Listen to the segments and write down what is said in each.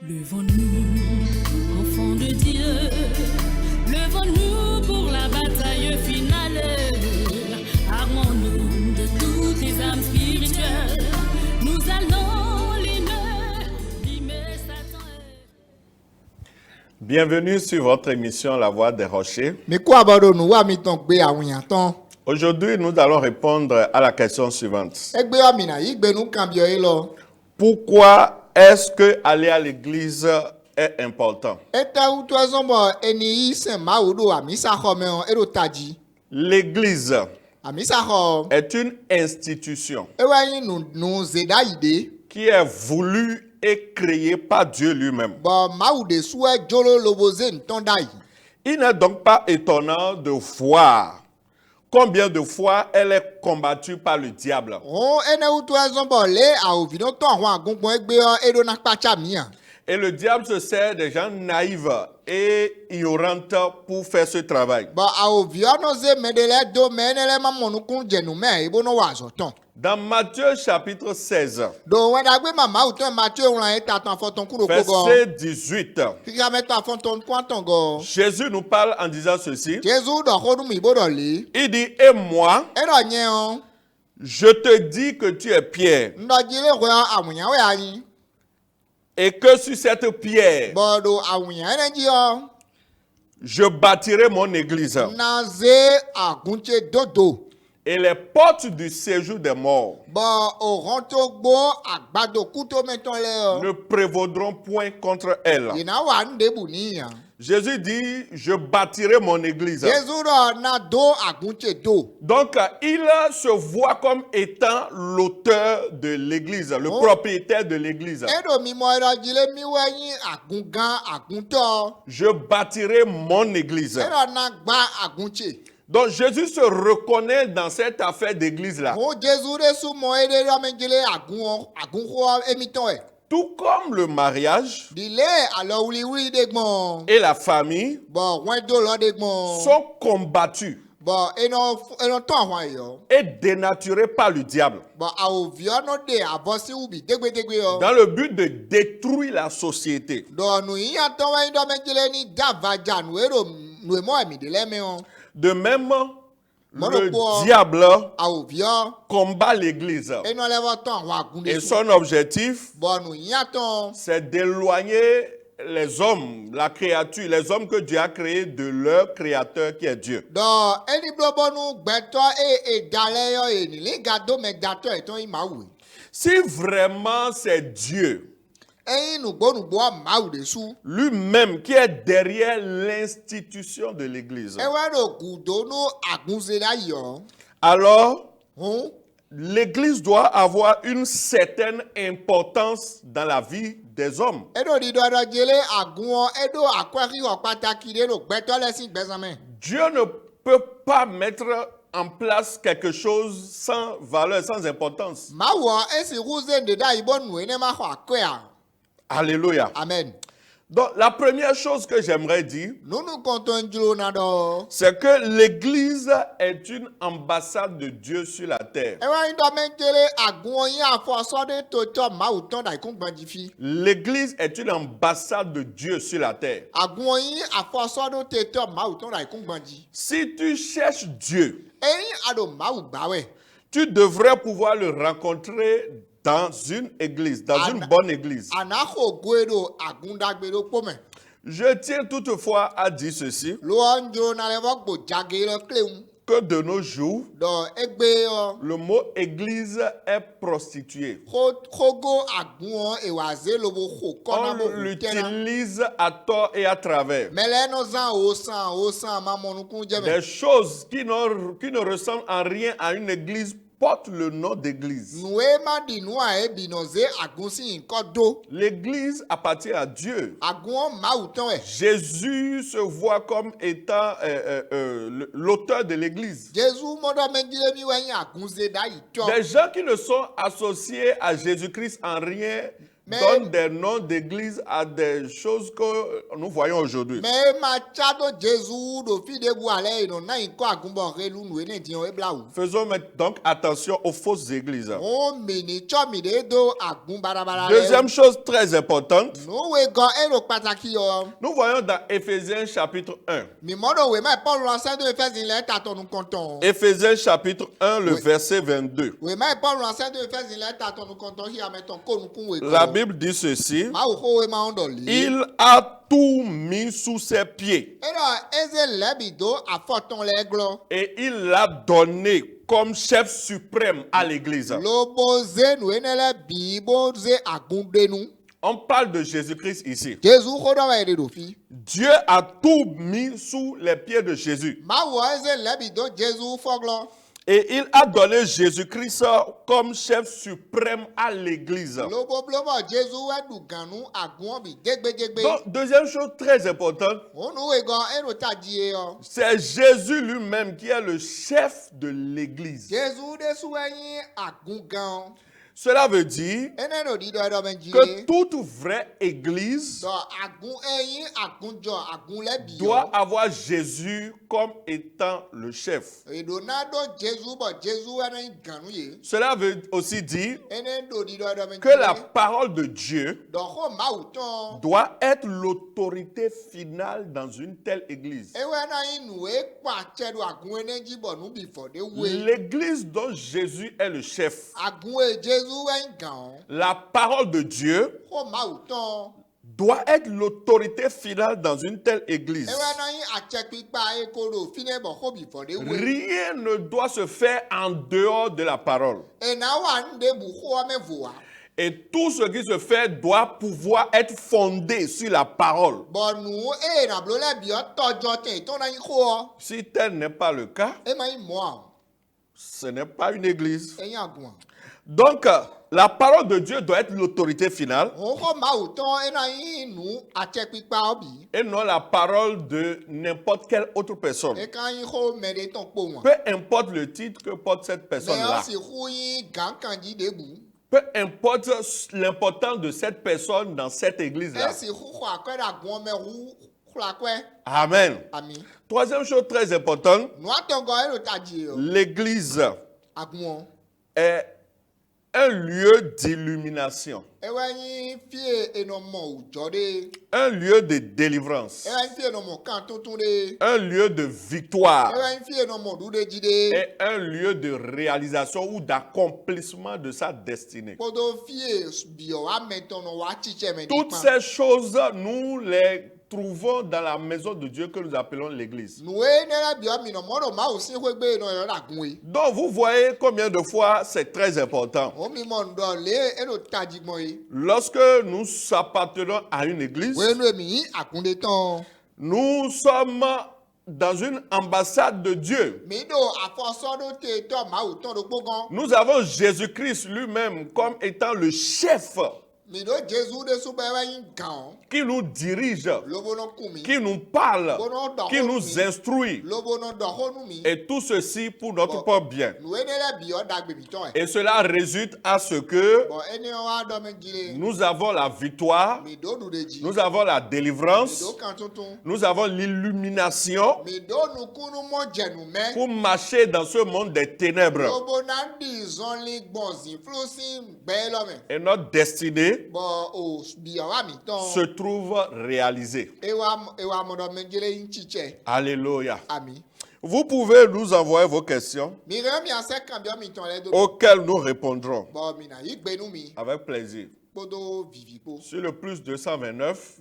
Levons-nous, enfants de Dieu, levons-nous pour la bataille finale. Armons-nous de toutes les âmes spirituelles. Nous allons limer Satan. Bienvenue sur votre émission La Voix des Rochers. Aujourd'hui, nous allons répondre à la question suivante. Pourquoi est-ce que aller à l'église est important? L'église est une institution qui est voulue et créée par Dieu lui-même. Il n'est donc pas étonnant de voir combien de fois elle est combattue par le diable. Et le diable se sert des gens naïfs et ignorantes pour faire ce travail. Dans Matthieu chapitre 16, verset 18, Jésus nous parle en disant ceci. Il dit, et moi, je te dis que tu es Pierre, et que sur cette pierre, je bâtirai mon église. Et les portes du séjour des morts ne prévaudront point contre elle. Jésus dit, je bâtirai mon église. Donc, il se voit comme étant l'auteur de l'église, le propriétaire de l'église. Je bâtirai mon église. Donc Jésus se reconnaît dans cette affaire d'église-là. Tout comme le mariage et la famille sont combattus et dénaturés par le diable dans le but de détruire la société. De même, le diable combat l'église. Et son objectif, c'est d'éloigner les hommes, la créature, les hommes que Dieu a créés de leur créateur qui est Dieu. Si vraiment c'est Dieu lui-même qui est derrière l'institution de l'église, alors l'église doit avoir une certaine importance dans la vie des hommes. Dieu ne peut pas mettre en place quelque chose sans valeur, sans importance. Alléluia. Amen. Donc, la première chose que j'aimerais dire, c'est que l'église est une ambassade de Dieu sur la terre. L'église est une ambassade de Dieu sur la terre. Si tu cherches Dieu, tu devrais pouvoir le rencontrer dans une église, dans une bonne église. Je tiens toutefois à dire ceci, que de nos jours, le mot église est prostitué. On l'utilise à tort et à travers. Des choses qui ne ressemblent en rien à une église porte le nom d'église. L'église appartient à Dieu. Jésus se voit comme étant l'auteur de l'église. Des gens qui ne sont associés à Jésus-Christ en rien donne des noms d'église à des choses que nous voyons aujourd'hui. Faisons donc attention aux fausses églises. Deuxième chose très importante, nous voyons dans Éphésiens chapitre 1. Éphésiens chapitre 1, le verset 22. La Bible dit ceci: il a tout mis sous ses pieds et il l'a donné comme chef suprême à l'église. On parle de Jésus-Christ ici. Dieu a tout mis sous les pieds de Jésus. Et il a donné Jésus-Christ comme chef suprême à l'église. Donc, deuxième chose très importante, c'est Jésus lui-même qui est le chef de l'église. Cela veut dire que toute vraie église doit avoir Jésus comme étant le chef. Cela veut aussi dire que la parole de Dieu doit être l'autorité finale dans une telle église. L'église dont Jésus est le chef, la parole de Dieu doit être l'autorité finale dans une telle église. Rien ne doit se faire en dehors de la parole. Et tout ce qui se fait doit pouvoir être fondé sur la parole. Si tel n'est pas le cas, ce n'est pas une église. Donc, la parole de Dieu doit être l'autorité finale et non la parole de n'importe quelle autre personne. Peu importe le titre que porte cette personne-là. Peu importe l'importance de cette personne dans cette église-là. Amen. Troisième chose très importante, l'église est un lieu d'illumination, un lieu de délivrance, un lieu de victoire et un lieu de réalisation ou d'accomplissement de sa destinée. Toutes ces choses, nous les trouvons dans la maison de Dieu que nous appelons l'église. Donc vous voyez combien de fois c'est très important. Lorsque nous appartenons à une église, nous sommes dans une ambassade de Dieu. Nous avons Jésus-Christ lui-même comme étant le chef qui nous dirige, qui nous parle, qui nous instruit. Et tout ceci pour notre propre bien. Et cela résulte à ce que nous avons la victoire, nous avons la délivrance, nous avons l'illumination pour marcher dans ce monde des ténèbres. Et notre destinée se trouve réalisée. Alléluia. Vous pouvez nous envoyer vos questions auxquelles nous répondrons avec plaisir. Sur le plus 229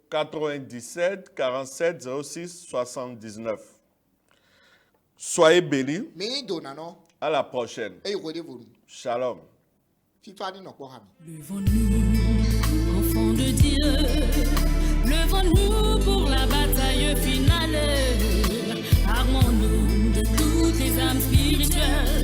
97 47 06 79. Soyez bénis. À la prochaine. Shalom. Levons-nous, enfants de Dieu, levons-nous pour la bataille finale. Armons-nous de toutes les âmes spirituelles.